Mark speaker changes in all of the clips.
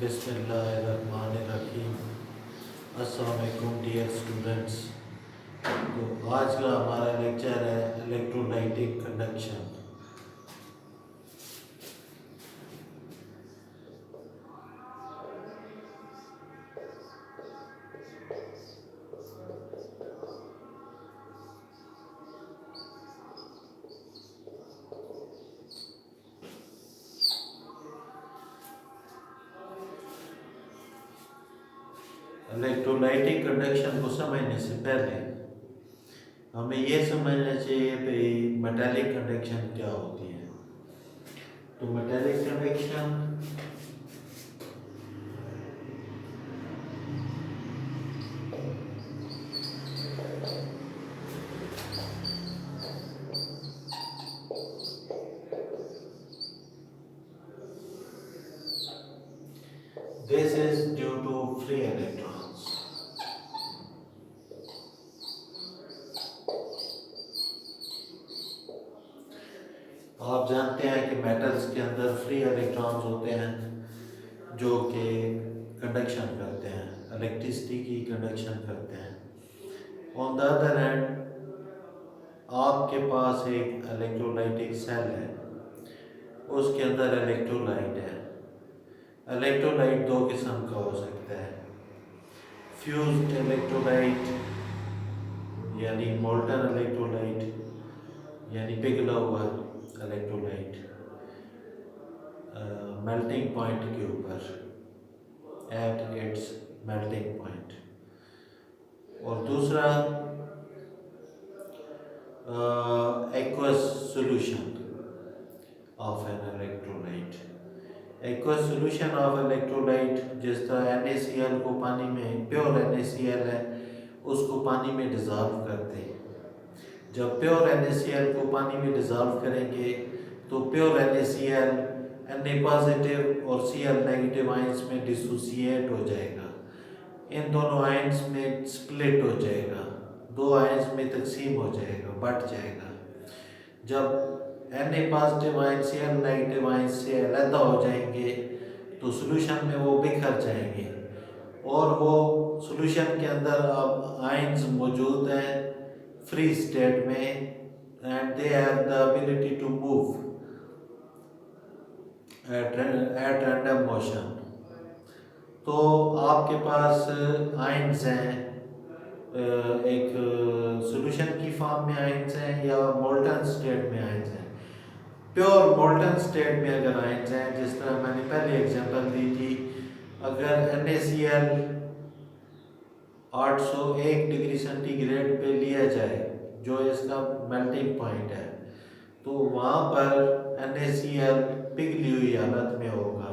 Speaker 1: बिस्मिल्लाहिर्रहमानिर्रहीम। अस्सलाम वालेकुम डियर स्टूडेंट्स। तो आज का हमारा लेक्चर है इलेक्ट्रोलाइटिक कंडक्शन। इलेक्ट्रोलाइटिक कंडक्शन को समझने से पहले हमें ये समझना चाहिए कि मेटालिक कंडक्शन क्या होती है। तो metallic conduction this is due to free electrons. आप जानते हैं कि मेटल्स के अंदर फ्री इलेक्ट्रॉन्स होते हैं जो कि कंडक्शन करते हैं, इलेक्ट्रिसिटी की कंडक्शन करते हैं। ऑन द अदर हैंड आपके पास एक इलेक्ट्रोलाइटिक सेल है, उसके अंदर इलेक्ट्रोलाइट है। इलेक्ट्रोलाइट दो किस्म का हो सकता है, फ्यूज्ड इलेक्ट्रोलाइट यानी मोल्टन इलेक्ट्रोलाइट यानी पिघला हुआ इलेक्ट्रोलाइट मेल्टिंग पॉइंट के ऊपर, एट इट्स मेल्टिंग पॉइंट। और दूसरा aqueous solution of an electrolyte. Aqueous solution of electrolyte, जिस तरह NaCl को पानी में, प्योर NaCl है, उसको पानी में डिज़ोल्व करते हैं। जब प्योर NaCl को पानी में डिज़ोल्व करेंगे तो प्योर NaCl Na पॉजिटिव और Cl नेगेटिव आयंस में डिसोसिएट हो जाएगा, इन दोनों आयंस में स्प्लिट हो जाएगा, दो आयंस में तकसीम हो जाएगा, बट जाएगा। जब Na positive ion Cl negative ions से अलग हो जाएंगे तो सॉल्यूशन में वो बिखर जाएंगे और वो सॉल्यूशन के अंदर अब आयंस मौजूद हैं फ्री स्टेट में, and they have the ability to move at random motion. तो आपके पास आयंस हैं, एक सॉल्यूशन की फॉर्म में आयंस हैं या मोल्टन स्टेट में आयंस हैं। प्योर मोल्टन स्टेट में अगर आयंस हैं, जिस तरह मैंने पहले एग्जांपल दी थी, अगर NaCl 801 डिग्री सेंटीग्रेड पे लिया जाए जो इसका मेल्टिंग पॉइंट है, तो वहाँ पर NaCl पिघली हुई हालत में होगा।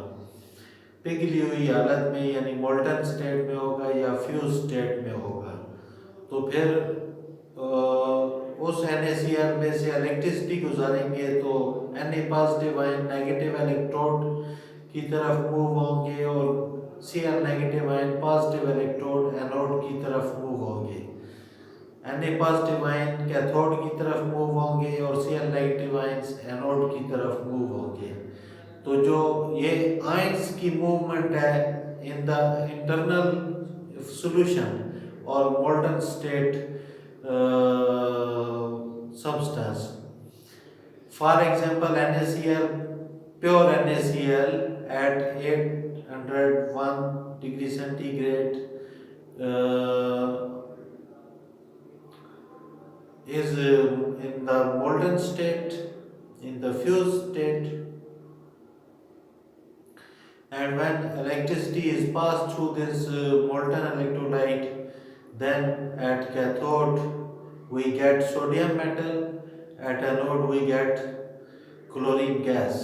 Speaker 1: पिघली हुई हालत में यानी मोल्टन स्टेट में होगा या फ्यूज स्टेट में होगा। तो फिर उस NaCl में से इलेक्ट्रिसिटी गुजारेंगे तो Na positive ion negative electrode की तरफ मूव होंगे और Cl negative ion positive electrode anode की तरफ मूव होंगे। Na पॉजिटिव आयन कैथोड की तरफ मूव होंगे और Cl नेगेटिव आयंस एनोड की तरफ मूव होंगे। तो जो ये आयंस की मूवमेंट है इन द इंटरनल सॉल्यूशन और molten state substance. For example, NaCl, pure NaCl at 801 degree centigrade is in the molten state, in the fused state, and when electricity is passed through this molten electrolyte, then at cathode we get sodium metal, at anode we get chlorine gas.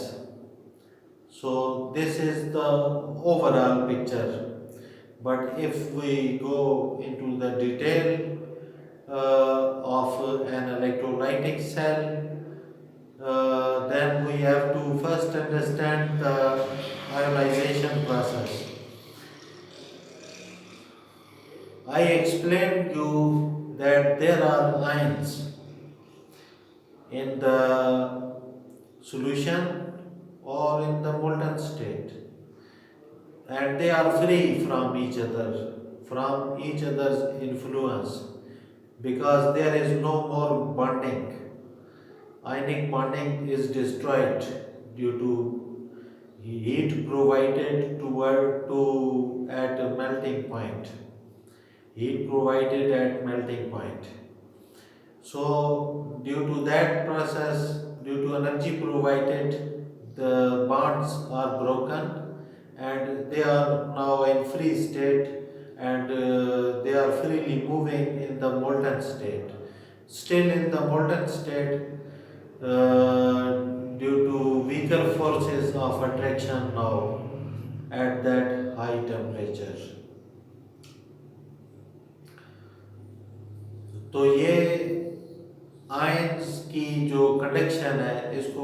Speaker 1: So this is the overall picture. But if we go into the detail of an electrolytic cell, then we have to first understand the ionization process. I explained you that there are ions in the solution or in the molten state. and they are free from each other's influence, because there is no more bonding. Ionic bonding is destroyed due to heat provided to at a melting point. Heat provided at melting point. So due to that process, due to energy provided, the bonds are broken and they are now in free state, and they are freely moving in the molten state. Still in the molten state, due to weaker forces of attraction now at that high temperature. तो ये ions की जो conduction है इसको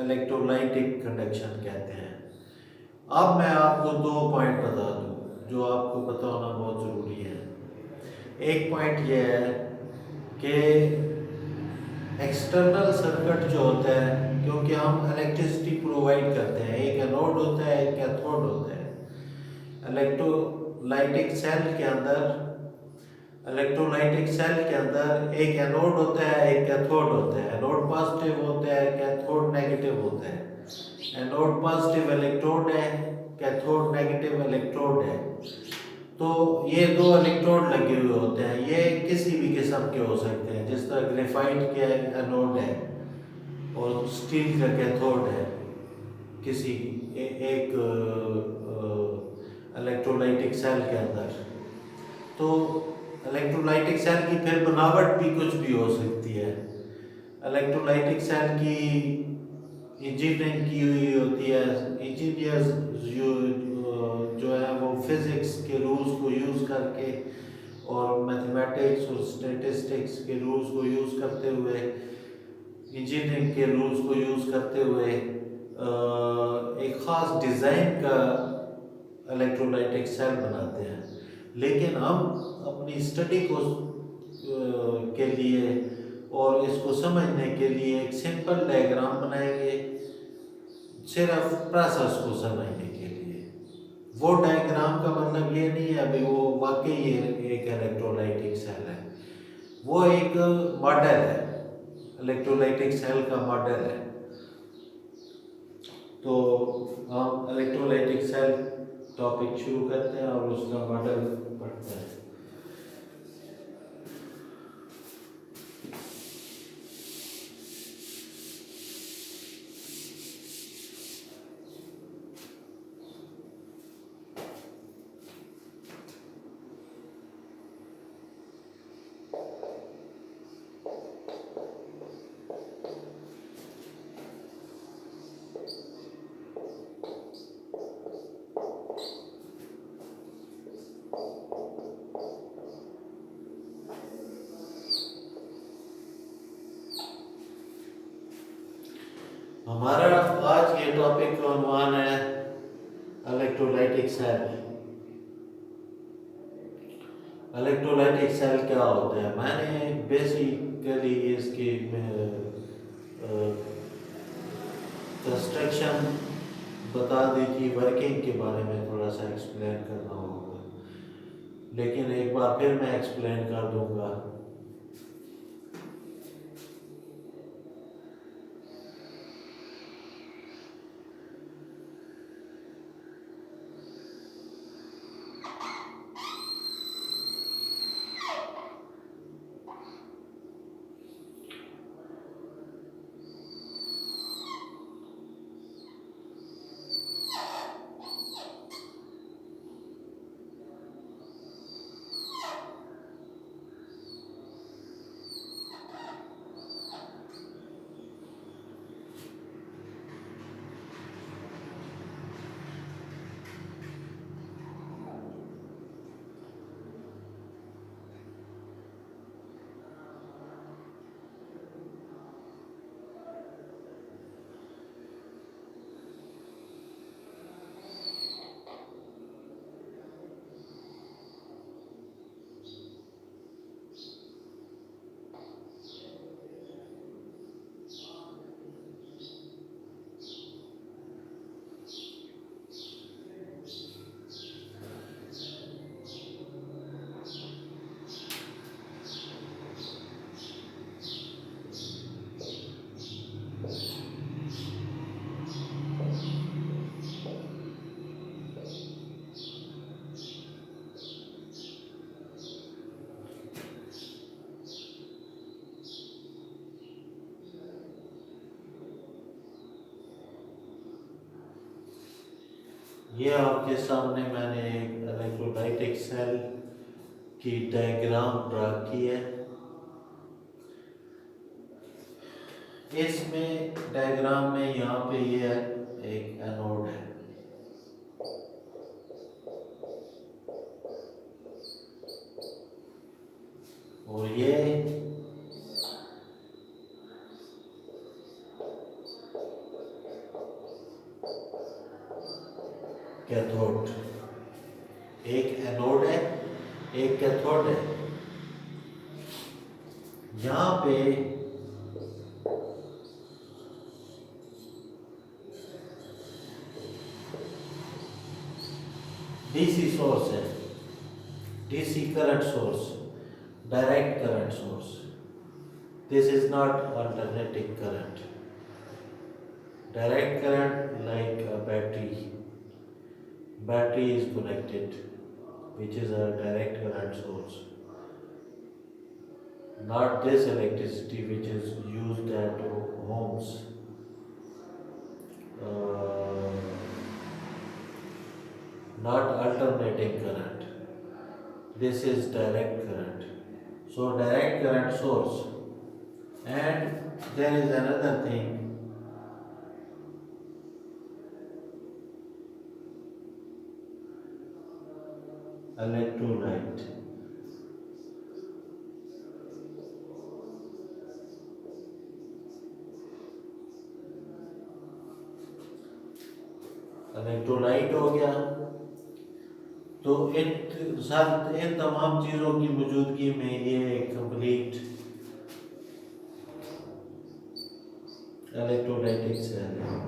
Speaker 1: electrolytic conduction कहते हैं। अब मैं आपको दो पॉइंट बता दूं जो आपको पता होना बहुत ज़रूरी है। एक पॉइंट ये है कि एक्सटर्नल सर्किट जो होता है, क्योंकि हम इलेक्ट्रिसिटी प्रोवाइड करते हैं, एक एनोड होता है एक कैथोड होता है। इलेक्ट्रोलाइटिक सेल के अंदर एक एनोड होता है एक कैथोड होता है। एनोड पॉजिटिव होता है, कैथोड नेगेटिव होता है। एनोड पॉजिटिव इलेक्ट्रोड है, कैथोड नेगेटिव इलेक्ट्रोड है। तो ये दो इलेक्ट्रोड लगे हुए होते हैं, ये किसी भी किस्म के हो सकते हैं, जिस तरह ग्रेफाइट के एनोड है और स्टील का कैथोड है किसी एक इलेक्ट्रोलाइटिक सेल के अंदर। तो इलेक्ट्रोलाइटिक सेल की फिर बनावट भी कुछ भी हो सकती है। इलेक्ट्रोलाइटिक सेल की इंजीनियरिंग की हुई होती है। इंजीनियर्स जो है वो फिजिक्स के रूल्स को यूज़ करके और मैथमेटिक्स और स्टैटिस्टिक्स के रूल्स को यूज़ करते हुए, इंजीनियरिंग के रूल्स को यूज़ करते हुए एक ख़ास डिज़ाइन का इलेक्ट्रोलाइटिक सेल बनाते हैं। लेकिन हम अपनी स्टडी को के लिए और इसको समझने के लिए एक सिंपल डायग्राम बनाएंगे, सिर्फ प्रोसेस को समझने के लिए। वो डायग्राम का मतलब ये नहीं है अभी वो वाकई एक इलेक्ट्रोलाइटिक सेल है, वो एक मॉडल है, इलेक्ट्रोलाइटिक सेल का मॉडल है। तो हम इलेक्ट्रोलाइटिक सेल टॉपिक शुरू करते हैं और उसका मॉडल पढ़ते हैं। हमारा आज के टॉपिक का उन्वान है इलेक्ट्रोलाइटिक सेल। इलेक्ट्रोलाइटिक सेल क्या होता है? मैंने बेसिकली इसकी कंस्ट्रक्शन बता दी थी, वर्किंग के बारे में थोड़ा सा एक्सप्लेन करना होगा, लेकिन एक बार फिर मैं एक्सप्लेन कर दूंगा। ये आपके सामने मैंने एक इलेक्ट्रोलाइटिक सेल की डायग्राम ड्रा की है। इसमें डायग्राम में यहाँ पे ये है एक एनोड है, और ये कैथोड। एक एनोड है, एक कैथोड है। यहाँ पे डीसी सोर्स है, DC current source, direct current source. This is not alternating current. Direct current like a battery. Battery is connected, which is a direct current source. Not this electricity which is used at homes. Not alternating current. This is direct current. So direct current source. And there is another thing, electrolyte. Electrolyte हो गया। तो इन तमाम चीज़ों की मौजूदगी में ये complete electrolytic cell है।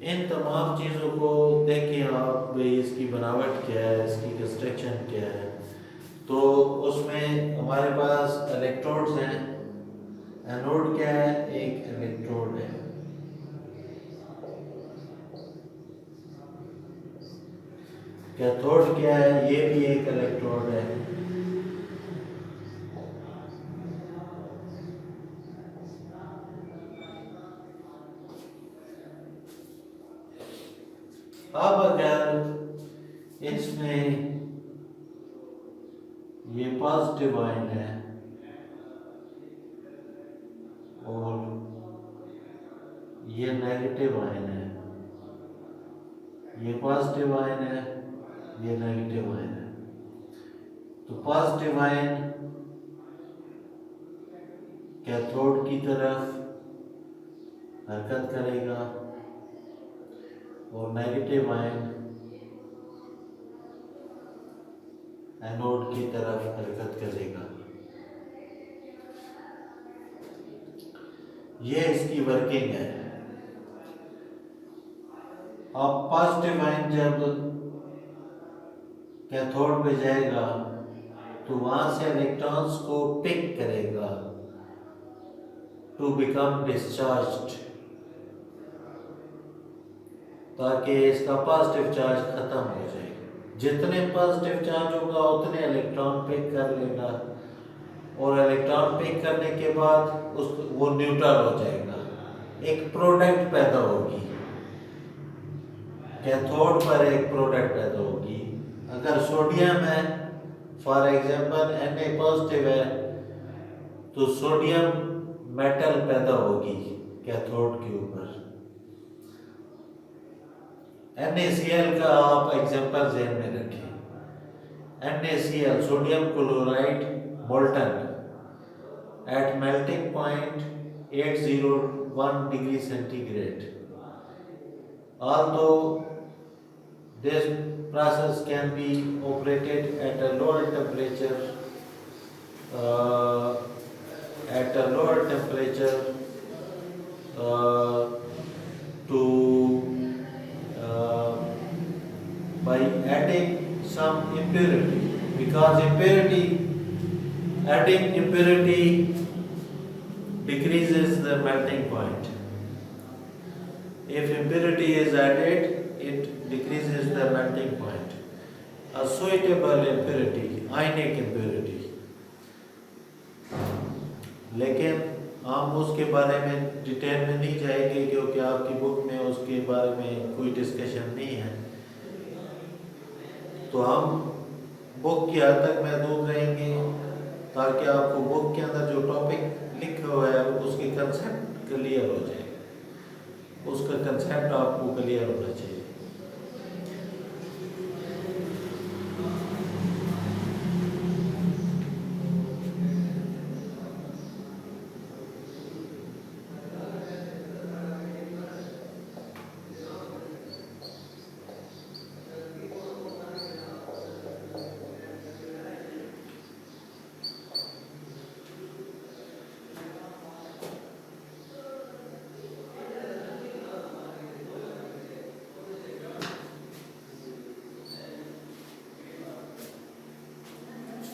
Speaker 1: इन तमाम चीज़ों को देखिए आप, इसकी बनावट क्या है, इसकी कंस्ट्रक्शन क्या है। तो उसमें हमारे पास इलेक्ट्रोड्स हैं। एनोड क्या है? एक इलेक्ट्रोड है। कैथोड क्या है? ये भी एक इलेक्ट्रोड है। अब अगर इसमें ये पॉजिटिव आयन है और ये नेगेटिव आयन है, ये पॉजिटिव आयन है, ये नेगेटिव आयन है, तो पॉजिटिव आयन कैथोड की तरफ हरकत करेगा और नेगेटिव आयन एनोड की तरफ हरकत करेगा। ये इसकी वर्किंग है। अब पॉजिटिव आयन जब कैथोड पे जाएगा तो वहां से इलेक्ट्रॉन्स को पिक करेगा टू बिकम डिस्चार्ज्ड, ताकि इसका पॉजिटिव चार्ज खत्म हो जाए। जितने पॉजिटिव चार्ज होगा उतने इलेक्ट्रॉन पिक कर लेगा, और इलेक्ट्रॉन पिक करने के बाद वो न्यूट्रल हो जाएगा, एक प्रोडक्ट पैदा होगी। कैथोड पर एक प्रोडक्ट पैदा होगी। अगर सोडियम है, फॉर एग्जांपल Na पॉजिटिव है, तो सोडियम मेटल पैदा होगी कैथोड के ऊपर। NaCl का आप एग्जांपल ज़हन में रखें। NaCl sodium chloride molten at melting point 801 degree centigrade. Although this process can be operated at a lower temperature, uh, to by adding some impurity, because adding impurity decreases the melting point. If impurity is added, it decreases the melting point. a suitable impurity, ionic impurity. लेकिन हम उसके बारे में detail में नहीं जाएंगे क्योंकि आपकी बुक में उसके बारे में कोई डिस्कशन नहीं है। तो हम बुक की हद तक महदूद रहेंगे ताकि आपको बुक के अंदर जो टॉपिक लिखा हुआ है उसके कंसेप्ट क्लियर हो जाए, उसका कंसेप्ट आपको क्लियर होना चाहिए।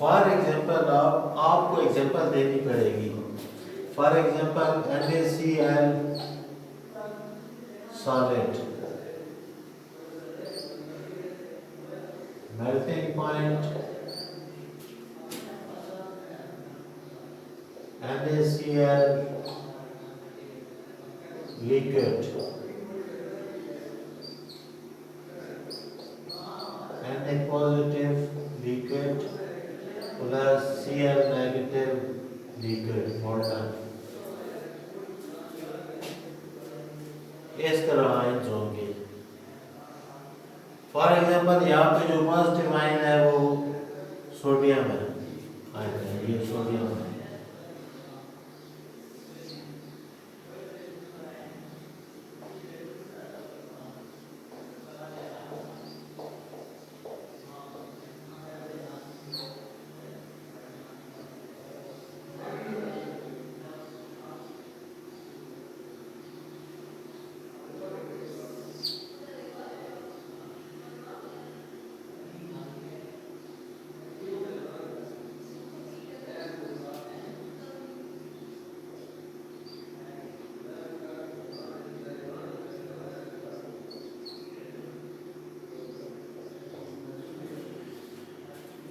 Speaker 1: फॉर एग्जाम्पल आपको एग्जाम्पल देनी पड़ेगी। For example NaCl solid, melting point NaCl liquid, Na positive liquid plus Cl negative liquid molten, इस तरह आयंस होंगे। फॉर एग्जाम्पल यहाँ पे जो पॉजिटिव आयन है वो सोडियम है, आयन है, ये सोडियम है।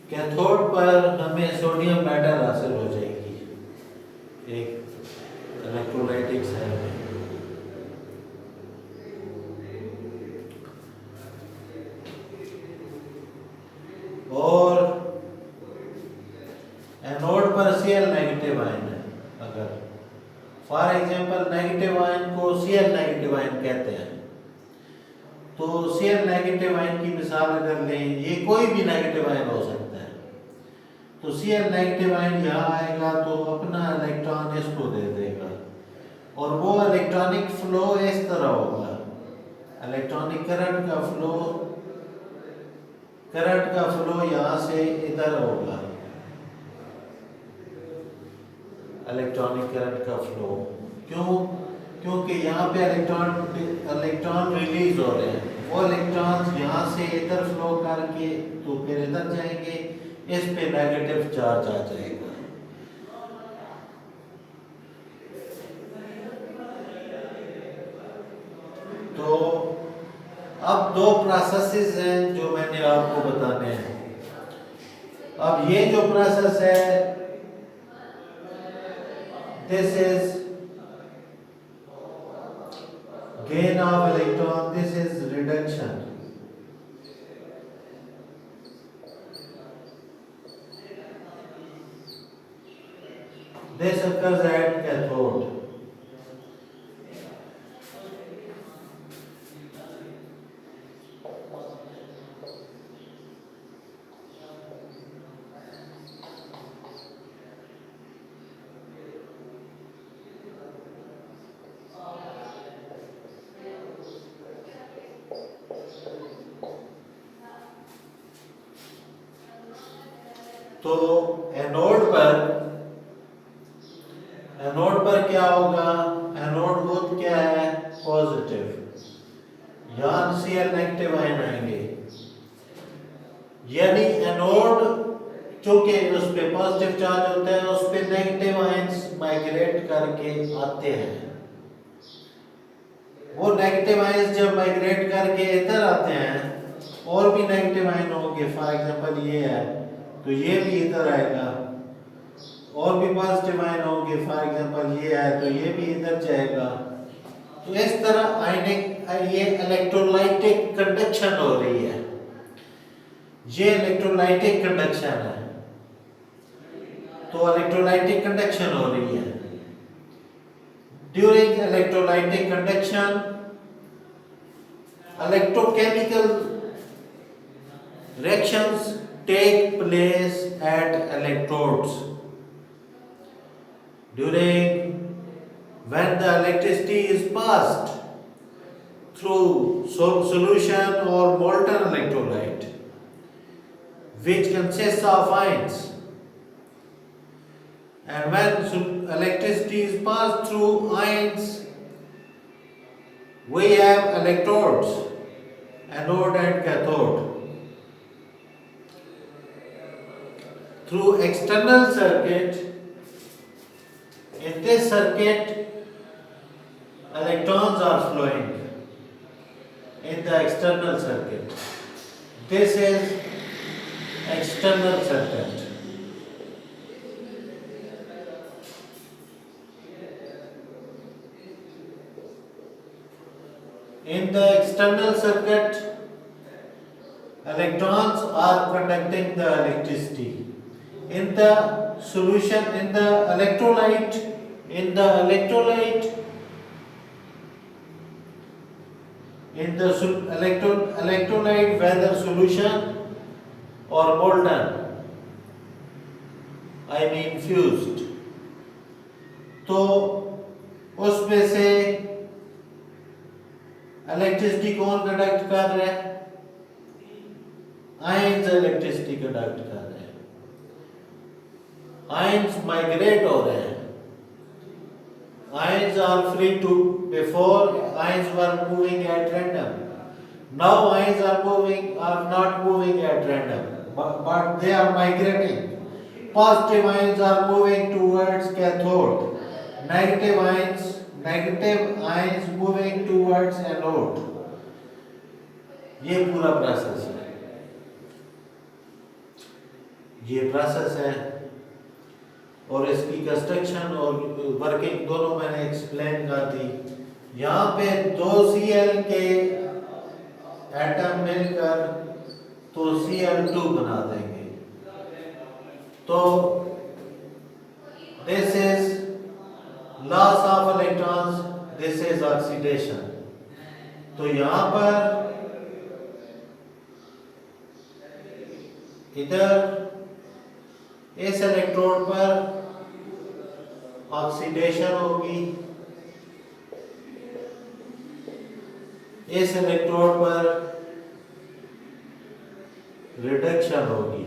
Speaker 1: कैथोड पर हमें सोडियम मेटल हासिल हो जाएगी एक इलेक्ट्रोलाइटिक सेल में, और एनोड पर Cl नेगेटिव आयन है। अगर फॉर एग्जांपल नेगेटिव आयन को Cl नेगेटिव आयन कहते हैं, तो Cl नेगेटिव आयन की मिसाल अगर लें, ये कोई भी नेगेटिव आयन हो सकता है। तो Cl नेगेटिव आयन यहाँ आएगा तो अपना इलेक्ट्रॉन इसको दे देगा और वो इलेक्ट्रॉनिक फ्लो इस तरह होगा। इलेक्ट्रॉनिक करंट का फ्लो यहाँ से इधर होगा, इलेक्ट्रॉनिक करंट का फ्लो। क्योंकि यहाँ पे इलेक्ट्रॉन रिलीज हो रहे हैं, वो इलेक्ट्रॉन्स यहाँ से इधर फ्लो करके तो फिर इधर जाएंगे, इस पे नेगेटिव चार्ज आ जाएगा। तो अब दो प्रोसेसेस हैं जो मैंने आपको बताने हैं। अब ये जो प्रोसेस है, this is gain of electron, this is reduction. This occurs at cathode. तो एनोड पर क्या होगा? एनोड बोथ क्या है? पॉजिटिव, यहाँ Cl नेगेटिव आयन आएंगे, यानी एनोड चूंकि उस पे पॉजिटिव चार्ज होता है, उस पे नेगेटिव आयन्स माइग्रेट करके आते हैं। वो नेगेटिव आयन्स जब माइग्रेट करके इधर आते हैं और भी नेगेटिव आयन होंगे, फॉर एग्जांपल ये है तो ये भी इधर आएगा, और भी पॉजिटिव आयन होंगे, फॉर एग्जांपल ये है तो ये भी इधर जाएगा। तो इस तरह आयनिक ये इलेक्ट्रोलाइटिक कंडक्शन हो रही है, ये इलेक्ट्रोलाइटिक कंडक्शन है। तो इलेक्ट्रोलाइटिक कंडक्शन हो रही है। During electrolytic conduction electrochemical reactions take place at electrodes. During when the electricity is passed through solution or molten electrolyte, which consists of ions, and when electricity is passed through ions, we have electrodes, anode and cathode. Through external circuit, in this circuit, electrons are flowing in the external circuit. This is external circuit. In the external circuit, electrons are conducting the electricity. In the solution, in the electrolyte, in the electrolyte, whether solution or molten, I mean fused, तो उसमें से electricity कौन conduct कर रहा है? Ions electricity conduct कर रहे हैं। आयंस माइग्रेट हो रहे हैं। Ions are free to, before ions were moving at random. Now ions are not moving at random, but they are migrating. Positive ions are moving towards cathode. Negative ions moving towards anode. ये पूरा process है। ये process है और इसकी construction और working दोनों मैंने एक्सप्लेन कर दी। यहाँ पे दो Cl के एटम मिलकर तो Cl2 बना देंगे। तो this is loss of electrons, this is oxidation. तो यहाँ पर इधर इस इलेक्ट्रोड पर ऑक्सीडेशन होगी, इस इलेक्ट्रोड पर रिडक्शन होगी।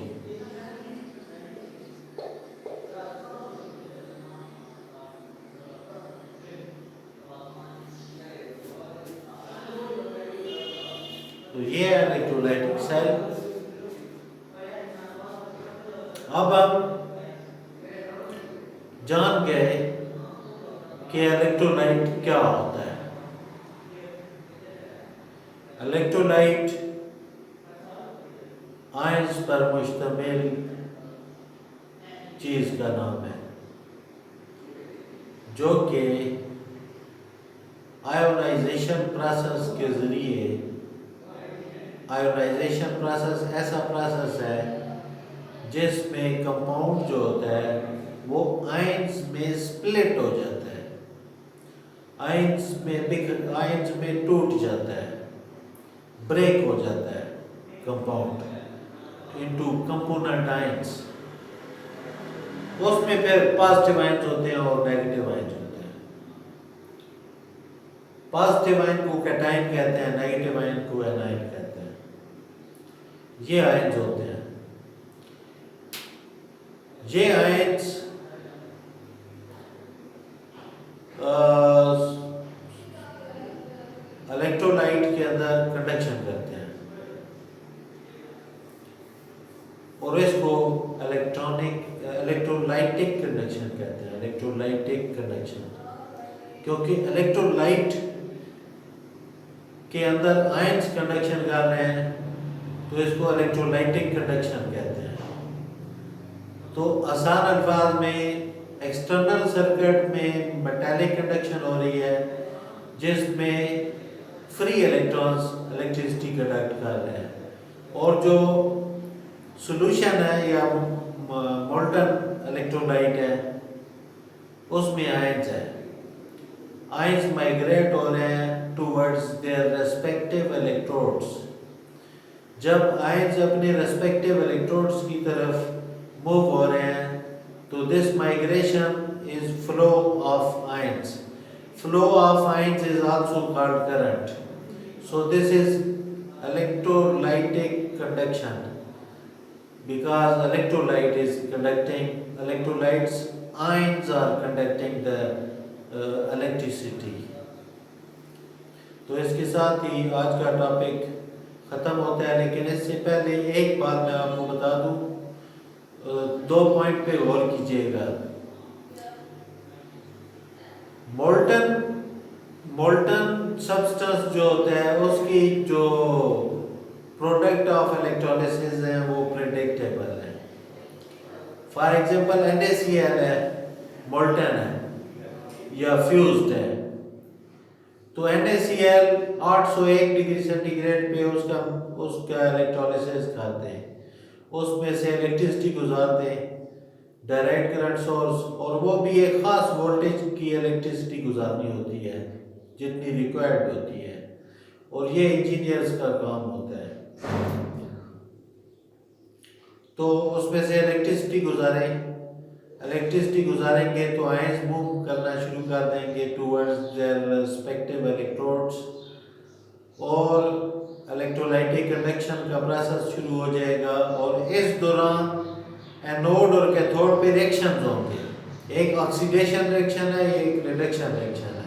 Speaker 1: तो ये है इलेक्ट्रोलाइटिक सेल। अब हम जान गए कि इलेक्ट्रोलाइट क्या होता है। इलेक्ट्रोलाइट आयंस पर मुश्तमिल चीज का नाम है, जो कि आयोनाइजेशन प्रोसेस के जरिए, आयोनाइजेशन प्रोसेस ऐसा प्रोसेस है जिसमें कंपाउंड जो होता है वो आयंस में स्प्लिट हो जाता है, आयंस में टूट जाता है, ब्रेक हो जाता है कंपाउंड इनटू कंपोनेंट आयंस। उसमें फिर पॉजिटिव आयंस होते हैं और नेगेटिव आयंस होते हैं। पॉजिटिव आयन को कैटायन कहते हैं, नेगेटिव आयन को एनायन कहते हैं। ये आयंस होते हैं। ये आयंस इलेक्ट्रोलाइट के अंदर कंडक्शन करते हैं और इसको इलेक्ट्रोलाइटिक कंडक्शन कहते हैं। इलेक्ट्रोलाइटिक कंडक्शन, क्योंकि इलेक्ट्रोलाइट के अंदर आयंस कंडक्शन कर रहे हैं तो इसको इलेक्ट्रोलाइटिक कंडक्शन कहते हैं। तो आसान अल्फाज में एक्सटर्नल सर्किट में मेटालिक कंडक्शन हो रही है जिसमें फ्री इलेक्ट्रॉन्स इलेक्ट्रिसिटी कंडक्ट कर रहे हैं, और जो सॉल्यूशन है या मोल्टन इलेक्ट्रोलाइट है उसमें आयंस है। आयंस माइग्रेट हो रहे हैं टूवर्ड्स देयर रेस्पेक्टिव इलेक्ट्रोड्स। जब आयंस अपने रेस्पेक्टिव इलेक्ट्रोड्स की तरफ मूव हो रहे हैं तो this migration is flow of ions. Flow of ions is also called current. So this is electrolytic conduction, because electrolyte is conducting electrolytes, ions are conducting the electricity. तो इसके साथ ही आज का टॉपिक ख़त्म होता है, लेकिन इससे पहले एक बात मैं आपको बता दूं, 2 पॉइंट पे गौर कीजिएगा। मोल्टन सब्सटेंस जो होता है उसकी जो प्रोडक्ट ऑफ इलेक्ट्रोलिसिस है वो प्रेडिक्टेबल है। फॉर एग्जांपल NaCl है, मोल्टन है या फ्यूज्ड है, तो NaCl 801 डिग्री सेंटीग्रेड पे उसका इलेक्ट्रोलिसिस करते हैं, उसमें से इलेक्ट्रिसिटी गुजारते हैं डायरेक्ट करंट सोर्स, और वो भी एक खास वोल्टेज की इलेक्ट्रिसिटी गुजारनी होती है जितनी रिक्वायर्ड होती है, और ये इंजीनियर्स का काम होता है। तो उसमें से इलेक्ट्रिसिटी गुजारेंगे तो आयंस मूव करना शुरू कर देंगे टूवर्ड्स देयर रिस्पेक्टिव इलेक्ट्रोड्स, और इलेक्ट्रोलाइटिक कंडक्शन का प्रोसेस शुरू हो जाएगा। और इस दौरान एनोड और कैथोड पे रिएक्शंस होंगे, एक ऑक्सीडेशन रिएक्शन है, एक रिडक्शन रिएक्शन है।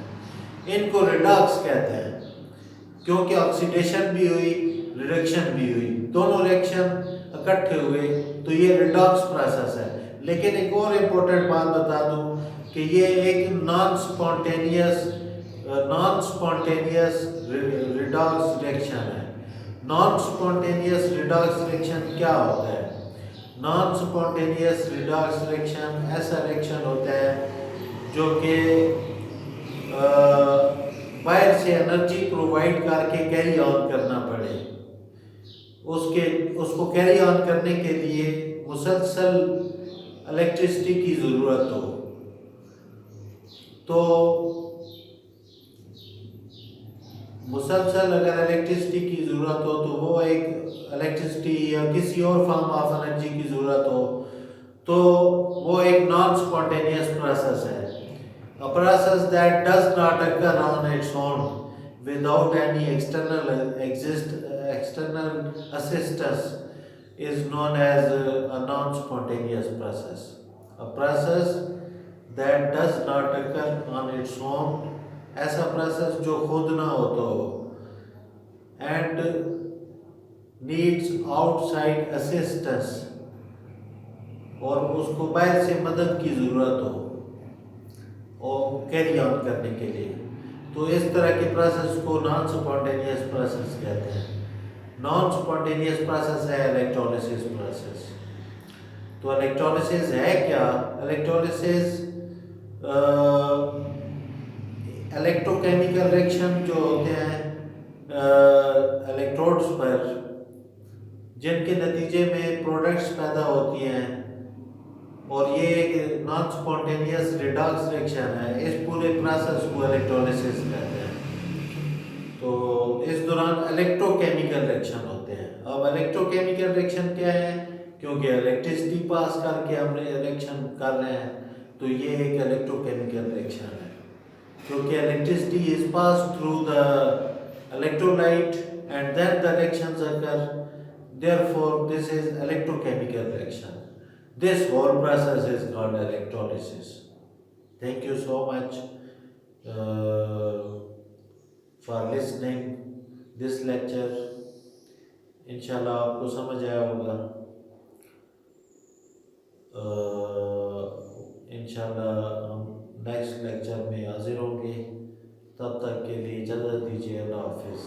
Speaker 1: इनको रिडॉक्स कहते हैं क्योंकि ऑक्सीडेशन भी हुई, रिडक्शन भी हुई, दोनों रिएक्शन इकट्ठे हुए, तो ये रिडॉक्स प्रोसेस है। लेकिन एक और इम्पोर्टेंट बात बता दूं कि ये एक नॉन स्पॉन्टेनियस रिडॉक्स रिएक्शन है। नॉन स्पॉन्टेनियस रिडॉक्स रिएक्शन क्या होता है? नॉन स्पॉन्टेनियस रिडॉक्स रिएक्शन ऐसा रिएक्शन होता है जो कि बाहर से एनर्जी प्रोवाइड करके कैरी ऑन करना पड़े। उसको कैरी ऑन करने के लिए मुसलसल इलेक्ट्रिसिटी की ज़रूरत हो, तो मुसलसल अगर इलेक्ट्रिसिटी की ज़रूरत हो तो वो एक इलेक्ट्रिसिटी या किसी और फॉर्म ऑफ एनर्जी की ज़रूरत हो, तो वो एक नॉन स्पॉन्टेनियस प्रोसेस है। A process that does not occur on its own without any external assistance is known as a non-spontaneous process. A process that does not occur on its own, ऐसा process जो खुद ना होता हो, and needs outside assistance, और उसको बाहर से मदद की ज़रूरत हो और कैरी ऑन करने के लिए, तो इस तरह के प्रोसेस को नॉन स्पॉन्टेनियस प्रोसेस कहते हैं। नॉन स्पॉन्टेनियस प्रोसेस है इलेक्ट्रोलिसिस प्रोसेस। तो इलेक्ट्रोलिसिस है क्या? इलेक्ट्रोलिसिस इलेक्ट्रोकेमिकल रिएक्शन जो होते हैं इलेक्ट्रोड्स पर, जिनके नतीजे में प्रोडक्ट्स पैदा होती हैं, और ये एक नॉन स्पॉन्टेनियस रिडॉक्स रिएक्शन है। इस पूरे प्रोसेस को इलेक्ट्रोलिसिस कहते हैं। तो इस दौरान इलेक्ट्रोकेमिकल रिएक्शन होते हैं। अब इलेक्ट्रोकेमिकल रिएक्शन क्या है? क्योंकि इलेक्ट्रिसिटी पास करके हम रिएक्शन कर रहे हैं, तो ये एक इलेक्ट्रोकेमिकल रिएक्शन है। क्योंकि electricity is pass through the electrolyte and then the reactions occur, therefore this is electrochemical reaction. This whole process is called electrolysis. Thank you so much for listening this lecture. इंशाल्लाह आपको समझ आया होगा। इंशाल्लाह हम next lecture में हाजिर होंगे। तब तक के लिए इजाज़त दीजिए। अल्लाह हाफिज़।